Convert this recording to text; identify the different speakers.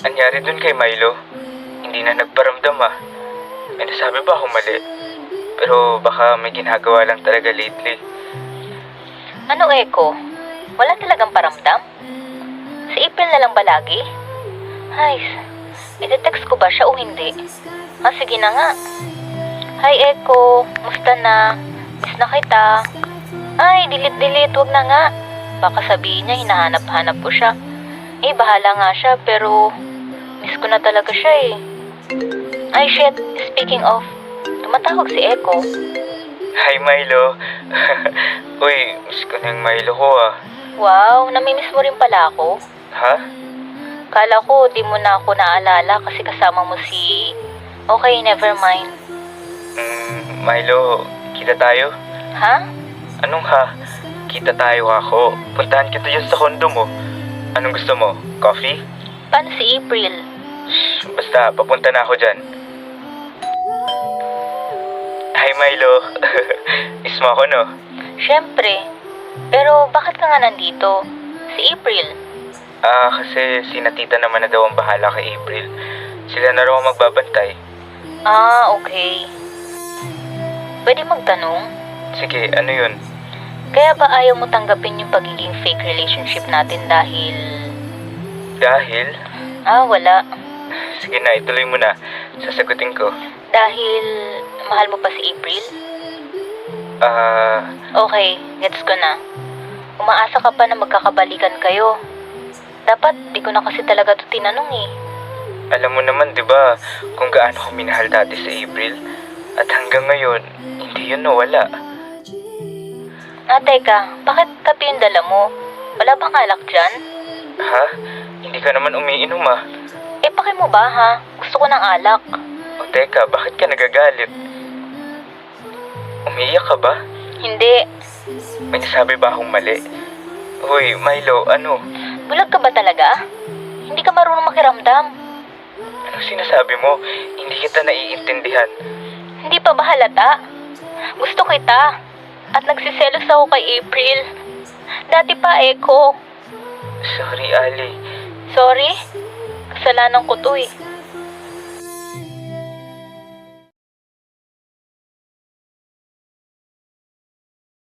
Speaker 1: Anyari dun kay Milo? Hindi na nagparamdam ah. May nasabi ba akong mali? Pero baka may ginagawa lang talaga lately.
Speaker 2: Ano, Eko? Wala talagang paramdam? Si April na lang ba lagi? Ay, ite-text ko ba siya o hindi? Sige na nga. Hi, Eko. Musta na? Miss na kita. Ay, delete. Wag na nga. Baka sabihin niya hinahanap-hanap ko siya. Bahala nga siya pero miss ko na talaga siya eh. Ay, shit. Speaking of, tumatawag si Eko.
Speaker 1: Hi Milo. Uy, miss ko na yung Milo ko ah.
Speaker 2: Wow, namimiss mo rin pala ako.
Speaker 1: Ha?
Speaker 2: Kala ko di mo na ako naalala kasi kasama mo si... Okay, never mind.
Speaker 1: Milo, kita tayo?
Speaker 2: Ha?
Speaker 1: Anong ha? Kita tayo ako. Puntahan kita dyan sa condo mo. Anong gusto mo? Coffee?
Speaker 2: Paano si April?
Speaker 1: Shh, basta, papunta na ako dyan. Hi Milo. Miss mo ako no?
Speaker 2: Siyempre. Pero bakit ka nga nandito? Si April.
Speaker 1: Kasi sina tita naman na daw ang bahala kay April. Sila na raw ang magbabantay.
Speaker 2: Okay. Pwede magtanong?
Speaker 1: Sige, ano yun?
Speaker 2: Kaya ba ayaw mo tanggapin yung pagiging fake relationship natin dahil...
Speaker 1: Dahil?
Speaker 2: Wala.
Speaker 1: Sige na, ituloy mo na. Sasagutin ko.
Speaker 2: Dahil mahal mo pa si April? Okay, gets ko na. Umaasa ka pa na magkakabalikan kayo. Dapat di ko na kasi talaga to tinanong eh.
Speaker 1: Alam mo naman, di ba, kung gaano ko minahal dati sa April. At hanggang ngayon, hindi yun nawala.
Speaker 2: Teka, bakit kape yung dala mo? Wala bang alak dyan?
Speaker 1: Ha? Hindi ka naman umiinom ah.
Speaker 2: Paki mo ba ha? Gusto ko ng alak.
Speaker 1: O teka, bakit ka nagagalit? Umiiyak ka ba?
Speaker 2: Hindi.
Speaker 1: May nasabi ba akong mali? Hoy, Milo, ano?
Speaker 2: Bulag ka ba talaga? Hindi ka marunong makiramdam.
Speaker 1: Anong sinasabi mo? Hindi kita naiintindihan.
Speaker 2: Hindi pa ba halata? Gusto kita. At nagsiselos ako kay April. Dati pa, Eko.
Speaker 1: Sorry, Ali.
Speaker 2: Sorry? Kasalanan ko to eh.